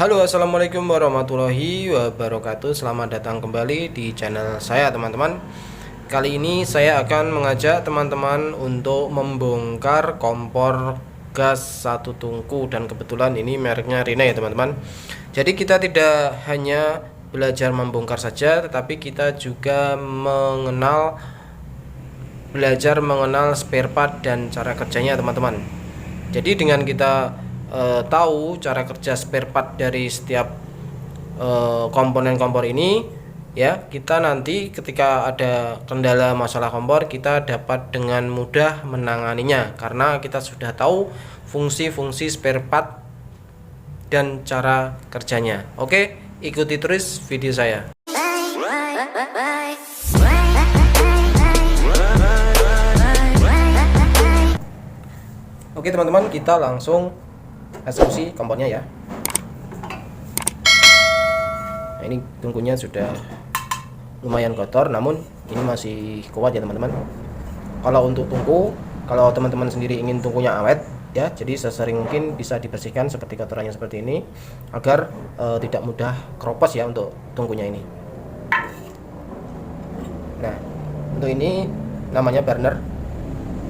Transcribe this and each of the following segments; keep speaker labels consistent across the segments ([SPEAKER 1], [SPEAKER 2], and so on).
[SPEAKER 1] Halo, assalamualaikum warahmatullahi wabarakatuh. Selamat datang kembali di channel saya, teman-teman. Kali ini saya akan mengajak teman-teman untuk membongkar kompor gas satu tungku, dan kebetulan ini mereknya Rina ya, teman-teman. Jadi kita tidak hanya belajar membongkar saja, tetapi kita juga belajar mengenal spare part dan cara kerjanya, teman-teman. Jadi dengan kita tahu cara kerja spare part dari setiap komponen kompor ini, ya, kita nanti ketika ada kendala masalah kompor, kita dapat dengan mudah menanganinya karena kita sudah tahu fungsi-fungsi spare part dan cara kerjanya. Oke, ikuti terus video saya. Oke teman-teman, kita langsung eksekusi kompornya ya. Nah, ini tungkunya sudah lumayan kotor, namun ini masih kuat ya teman-teman. Kalau untuk tungku, kalau teman-teman sendiri ingin tungkunya awet ya, jadi sesering mungkin bisa dibersihkan seperti kotorannya seperti ini agar tidak mudah keropos ya untuk tungkunya ini. Nah, untuk ini namanya burner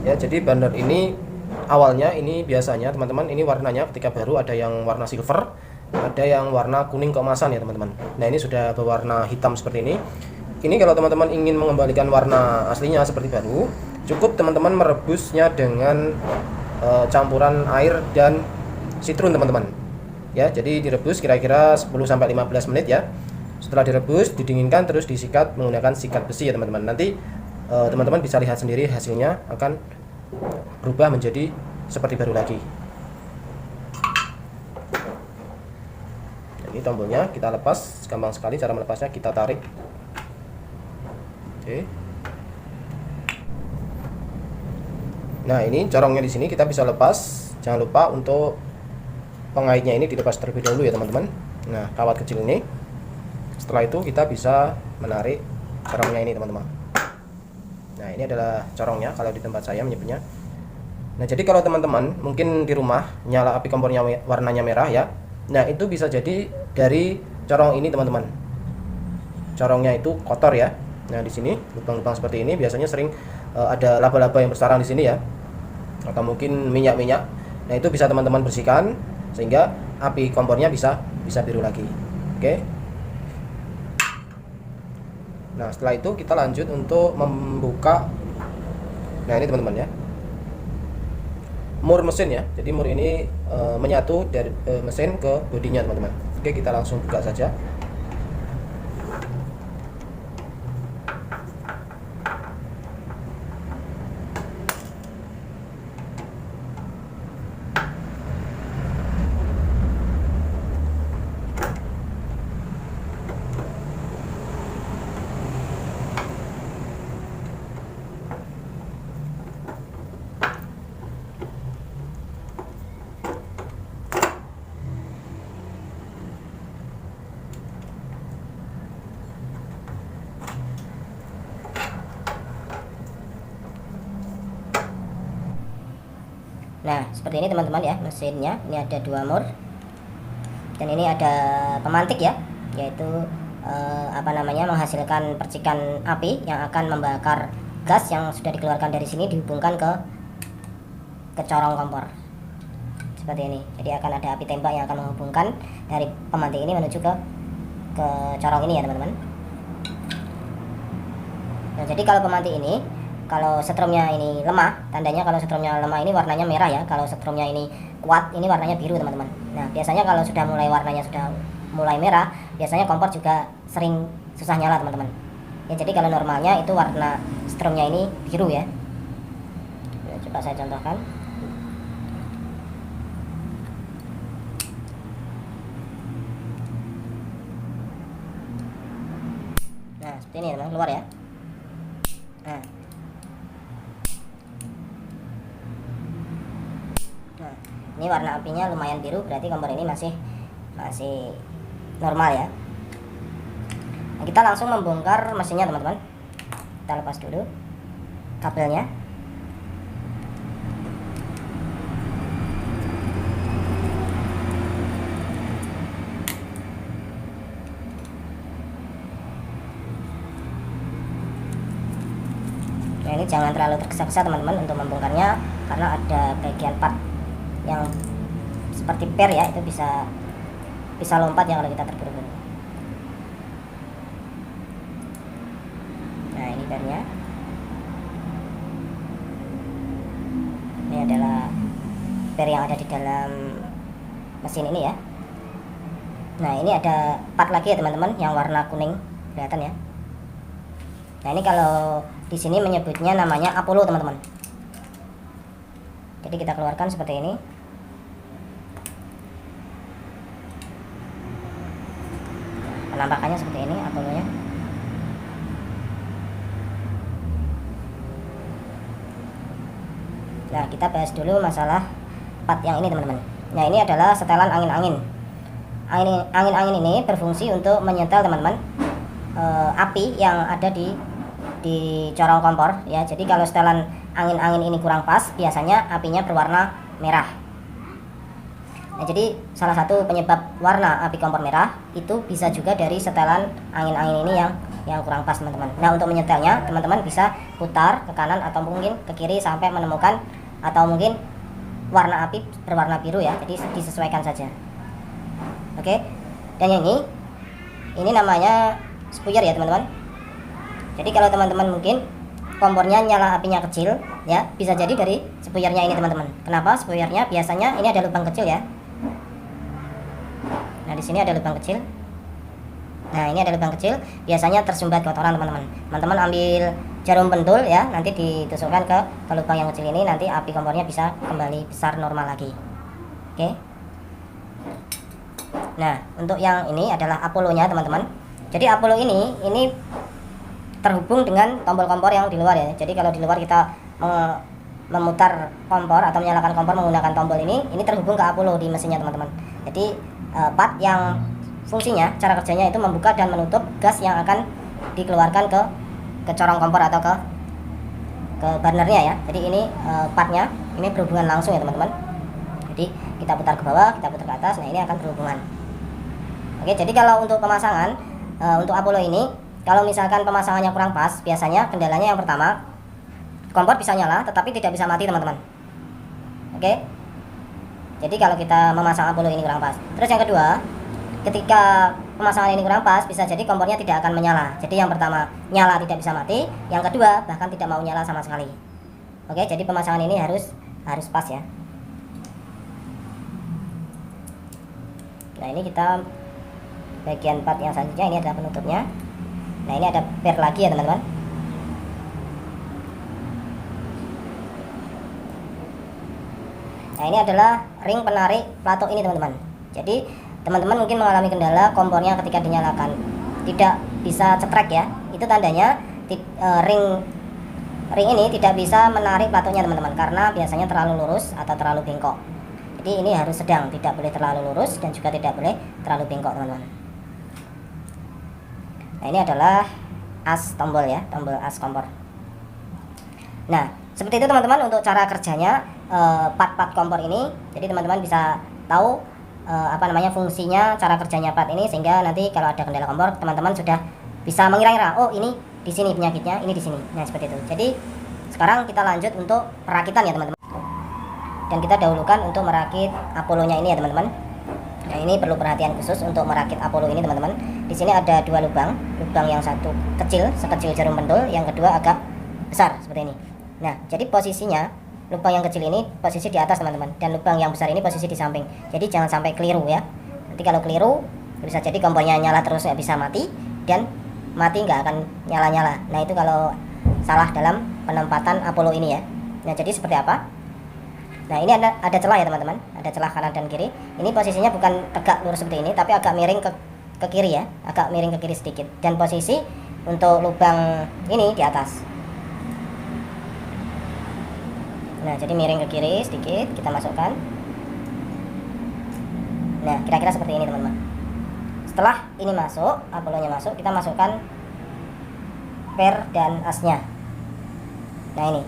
[SPEAKER 1] ya. Jadi burner ini awalnya ini biasanya teman-teman, ini warnanya ketika baru ada yang warna silver, ada yang warna kuning keemasan ya teman-teman. Nah, ini sudah berwarna hitam seperti ini. Ini kalau teman-teman ingin mengembalikan warna aslinya seperti baru, cukup teman-teman merebusnya dengan campuran air dan sitron teman-teman ya. Jadi direbus kira-kira 10-15 menit ya. Setelah direbus, didinginkan, terus disikat menggunakan sikat besi ya teman-teman. Nanti teman-teman bisa lihat sendiri hasilnya akan berubah menjadi seperti baru lagi. Ini tombolnya kita lepas, gampang sekali cara melepasnya, kita tarik. Oke. Nah, ini corongnya di sini kita bisa lepas. Jangan lupa untuk pengaitnya ini dilepas terlebih dahulu ya teman-teman. Nah, kawat kecil ini. Setelah itu kita bisa menarik corongnya ini teman-teman. Nah, ini adalah corongnya kalau di tempat saya menyebutnya. Nah, jadi kalau teman-teman mungkin di rumah nyala api kompornya warnanya merah ya. Nah, itu bisa jadi dari corong ini teman-teman. Corongnya itu kotor ya. Nah, di sini lubang-lubang seperti ini biasanya sering ada laba-laba yang bersarang di sini ya. Atau mungkin minyak-minyak. Nah, itu bisa teman-teman bersihkan sehingga api kompornya bisa biru lagi. Oke. Nah, setelah itu kita lanjut untuk membuka. Nah, ini teman-teman ya, mur mesin ya. Jadi mur ini menyatu dari mesin ke bodinya teman-teman. Oke, kita langsung buka saja.
[SPEAKER 2] Nah, seperti ini teman-teman ya mesinnya. Ini ada 2 mur dan ini ada pemantik ya, yaitu menghasilkan percikan api yang akan membakar gas yang sudah dikeluarkan dari sini, dihubungkan ke corong kompor seperti ini. Jadi akan ada api tembak yang akan menghubungkan dari pemantik ini menuju ke corong ini ya teman-teman. Nah, jadi kalau pemantik ini, kalau setrumnya ini lemah, tandanya kalau setrumnya lemah ini warnanya merah ya. Kalau setrumnya ini kuat, ini warnanya biru teman-teman. Nah, biasanya kalau sudah mulai warnanya sudah mulai merah, biasanya kompor juga sering susah nyala teman-teman. Ya, jadi kalau normalnya itu warna setrumnya ini biru ya. Nah, coba saya contohkan. Nah, seperti ini teman-teman, keluar ya. Nah, ini warna apinya lumayan biru, berarti kompor ini masih normal ya. Nah, kita langsung membongkar mesinnya teman-teman. Kita lepas dulu kabelnya. jangan terlalu tergesa-gesa teman-teman untuk membongkarnya, karena ada bagian part yang seperti per ya, itu bisa lompat ya kalau kita terburu-buru. Nah, ini pernya. Ini adalah per yang ada di dalam mesin ini ya. Nah, ini ada part lagi ya teman-teman yang warna kuning, kelihatan ya. Nah, ini kalau di sini menyebutnya namanya Apollo teman-teman. Jadi kita keluarkan seperti ini. Penampakannya seperti ini Apollo-nya. Nah, kita bahas dulu masalah part yang ini teman-teman. Nah, ini adalah setelan angin-angin. Angin-angin ini berfungsi untuk menyetel teman-teman api yang ada di corong kompor ya. Jadi kalau setelan angin-angin ini kurang pas, biasanya apinya berwarna merah. Nah, jadi salah satu penyebab warna api kompor merah itu bisa juga dari setelan angin-angin ini yang kurang pas teman-teman. Nah, untuk menyetelnya teman-teman bisa putar ke kanan atau mungkin ke kiri sampai menemukan, atau mungkin warna api berwarna biru ya. Jadi disesuaikan saja. Oke. Dan yang ini namanya spuyer ya teman-teman. Jadi kalau teman-teman mungkin kompornya nyala apinya kecil ya, bisa jadi dari spuyernya ini teman-teman. Kenapa? Spuyernya biasanya ini ada lubang kecil ya. Nah, di sini ada lubang kecil. Nah, ini ada lubang kecil, biasanya tersumbat kotoran teman-teman. Teman-teman ambil jarum pentul ya, nanti ditusukkan ke lubang yang kecil ini, nanti api kompornya bisa kembali besar normal lagi. Oke. Nah, untuk yang ini adalah Apollo-nya teman-teman. Jadi Apollo ini terhubung dengan tombol kompor yang di luar ya. Jadi kalau di luar kita memutar kompor atau menyalakan kompor menggunakan tombol ini terhubung ke Apollo di mesinnya teman-teman. Jadi part yang fungsinya, cara kerjanya itu membuka dan menutup gas yang akan dikeluarkan ke corong kompor atau ke burnernya ya. Jadi ini partnya ini berhubungan langsung ya teman-teman. Jadi kita putar ke bawah, kita putar ke atas, nah ini akan berhubungan. Oke, jadi kalau untuk pemasangan untuk Apollo ini, kalau misalkan pemasangannya kurang pas, biasanya kendalanya yang pertama, kompor bisa nyala tetapi tidak bisa mati teman-teman. Oke. Jadi kalau kita memasang Apollo ini kurang pas. Terus yang kedua, ketika pemasangan ini kurang pas, bisa jadi kompornya tidak akan menyala. Jadi yang pertama, nyala tidak bisa mati, yang kedua bahkan tidak mau nyala sama sekali. Oke, jadi pemasangan ini harus pas ya. Nah, ini kita bagian part yang selanjutnya, ini adalah penutupnya. Nah, ini ada per lagi ya teman-teman. Nah, ini adalah ring penarik pelatuk ini teman-teman. Jadi teman-teman mungkin mengalami kendala kompornya ketika dinyalakan tidak bisa cetrek ya. Itu tandanya ring ini tidak bisa menarik pelatuknya teman-teman, karena biasanya terlalu lurus atau terlalu bengkok. Jadi ini harus sedang, tidak boleh terlalu lurus dan juga tidak boleh terlalu bengkok teman-teman. Nah, ini adalah as tombol ya, tombol as kompor. Nah, seperti itu teman-teman untuk cara kerjanya part-part kompor ini. Jadi teman-teman bisa tahu fungsinya, cara kerjanya part ini, sehingga nanti kalau ada kendala kompor teman-teman sudah bisa mengira-ngira, oh ini di sini penyakitnya, ini di sini. Nah, seperti itu. Jadi sekarang kita lanjut untuk perakitan ya teman-teman. Dan kita dahulukan untuk merakit Apollo-nya ini ya teman-teman. Nah, ini perlu perhatian khusus untuk merakit Apollo ini teman-teman. Di sini ada dua lubang yang satu kecil, sekecil jarum pentul, yang kedua agak besar seperti ini. Nah, jadi posisinya lubang yang kecil ini posisi di atas teman-teman, dan lubang yang besar ini posisi di samping. Jadi jangan sampai keliru ya. Nanti kalau keliru bisa jadi kompornya nyala terus nggak bisa mati, dan mati nggak akan nyala-nyala. Nah, itu kalau salah dalam penempatan Apollo ini ya. Nah, jadi seperti apa? Nah, ini ada celah ya teman-teman, ada celah kanan dan kiri. Ini posisinya bukan tegak lurus seperti ini, tapi agak miring ke kiri ya, agak miring ke kiri sedikit. Dan posisi untuk lubang ini di atas. Nah, jadi miring ke kiri sedikit, kita masukkan. Nah, kira-kira seperti ini teman-teman. Setelah ini masuk, Apollo-nya masuk, kita masukkan per dan asnya. Nah, ini.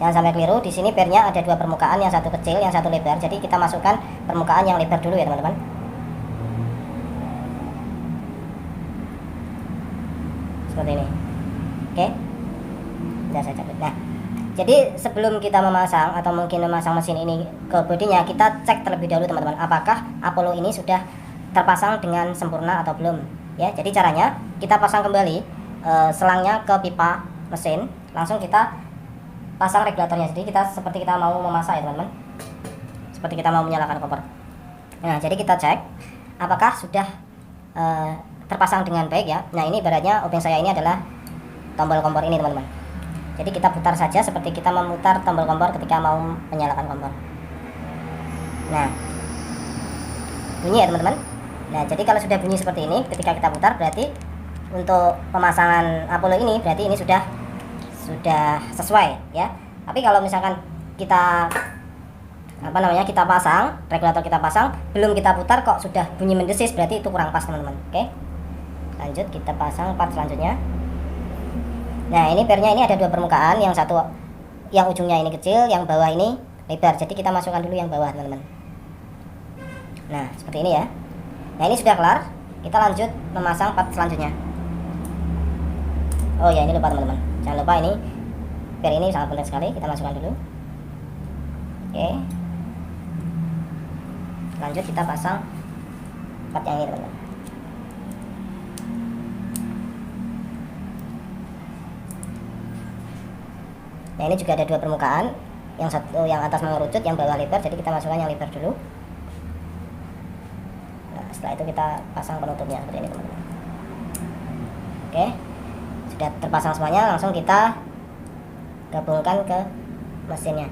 [SPEAKER 2] Jangan sampai keliru, di sini pernya ada dua permukaan, yang satu kecil, yang satu lebar. Jadi kita masukkan permukaan yang lebar dulu ya teman-teman. Seperti ini. Oke. Sudah saya cabut. Nah, jadi sebelum kita memasang atau mungkin memasang mesin ini ke bodinya, kita cek terlebih dahulu teman-teman, apakah Apollo ini sudah terpasang dengan sempurna atau belum. Ya, jadi caranya kita pasang kembali selangnya ke pipa mesin, langsung kita pasang regulatornya. Jadi kita seperti kita mau memasak ya teman-teman, seperti kita mau menyalakan kompor. Nah, jadi kita cek apakah sudah terpasang dengan baik ya. Nah, ini ibaratnya obeng saya ini adalah tombol kompor ini teman-teman. Jadi kita putar saja seperti kita memutar tombol kompor ketika mau menyalakan kompor. Nah, bunyi ya teman-teman. Nah, jadi kalau sudah bunyi seperti ini ketika kita putar, berarti untuk pemasangan Apollo ini berarti ini sudah sesuai ya. Tapi kalau misalkan kita kita pasang regulator, kita pasang belum kita putar kok sudah bunyi mendesis, berarti itu kurang pas teman-teman. Oke, lanjut kita pasang part selanjutnya. Nah, ini pernya ini ada dua permukaan, yang satu yang ujungnya ini kecil, yang bawah ini lebar. Jadi kita masukkan dulu yang bawah teman-teman. Nah, seperti ini ya. Nah, ini sudah kelar. Kita lanjut memasang part selanjutnya. Oh ya, ini lupa teman-teman, jangan lupa ini per ini sangat penting sekali, kita masukkan dulu. Oke, lanjut kita pasang part yang ini teman-teman. Nah, ini juga ada dua permukaan, yang satu yang atas mengerucut, yang bawah lebar, jadi kita masukkan yang lebar dulu. Nah, setelah itu kita pasang penutupnya seperti ini teman-teman. Oke, sudah terpasang semuanya, langsung kita gabungkan ke mesinnya.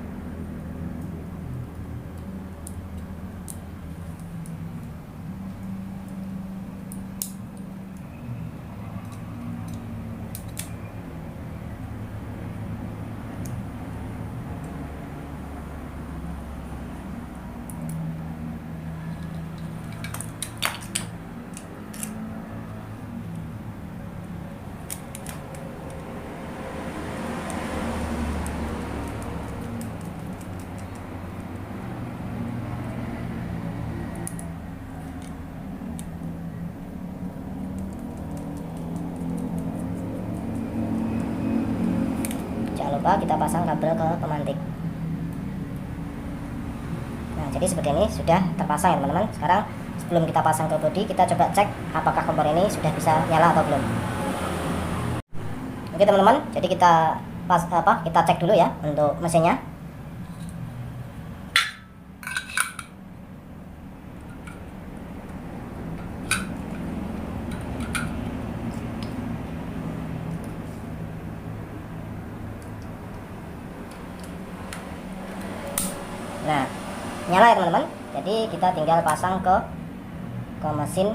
[SPEAKER 2] Lupa kita pasang kabel ke pemantik. Nah, jadi seperti ini sudah terpasang ya teman-teman. Sekarang sebelum kita pasang ke bodi, kita coba cek apakah kompor ini sudah bisa nyala atau belum. Oke teman-teman, jadi kita kita cek dulu ya untuk mesinnya. Nah, nyala ya teman-teman. Jadi kita tinggal pasang ke mesin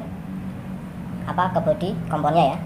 [SPEAKER 2] ke bodi kompornya ya.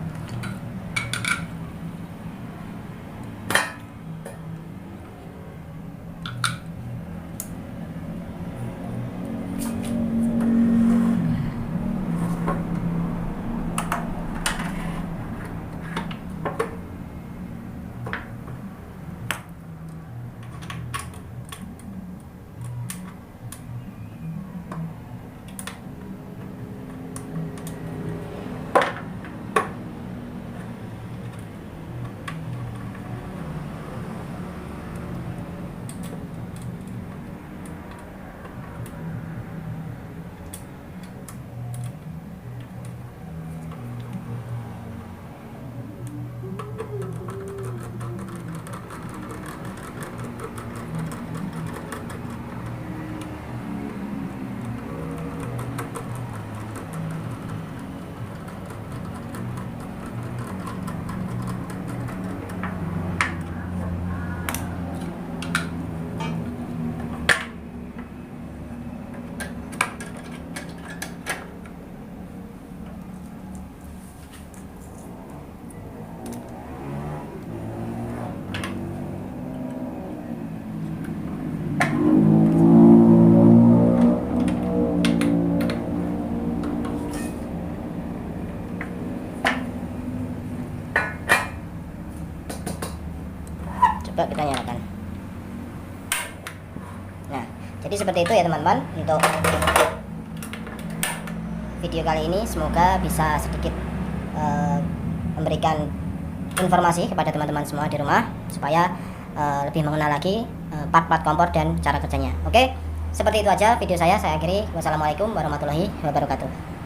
[SPEAKER 2] Coba kita nyalakan. Nah, jadi seperti itu ya teman-teman untuk video kali ini. Semoga bisa sedikit memberikan informasi kepada teman-teman semua di rumah supaya lebih mengenal lagi part-part kompor dan cara kerjanya. Oke, seperti itu aja video saya akhiri. Wassalamualaikum warahmatullahi wabarakatuh.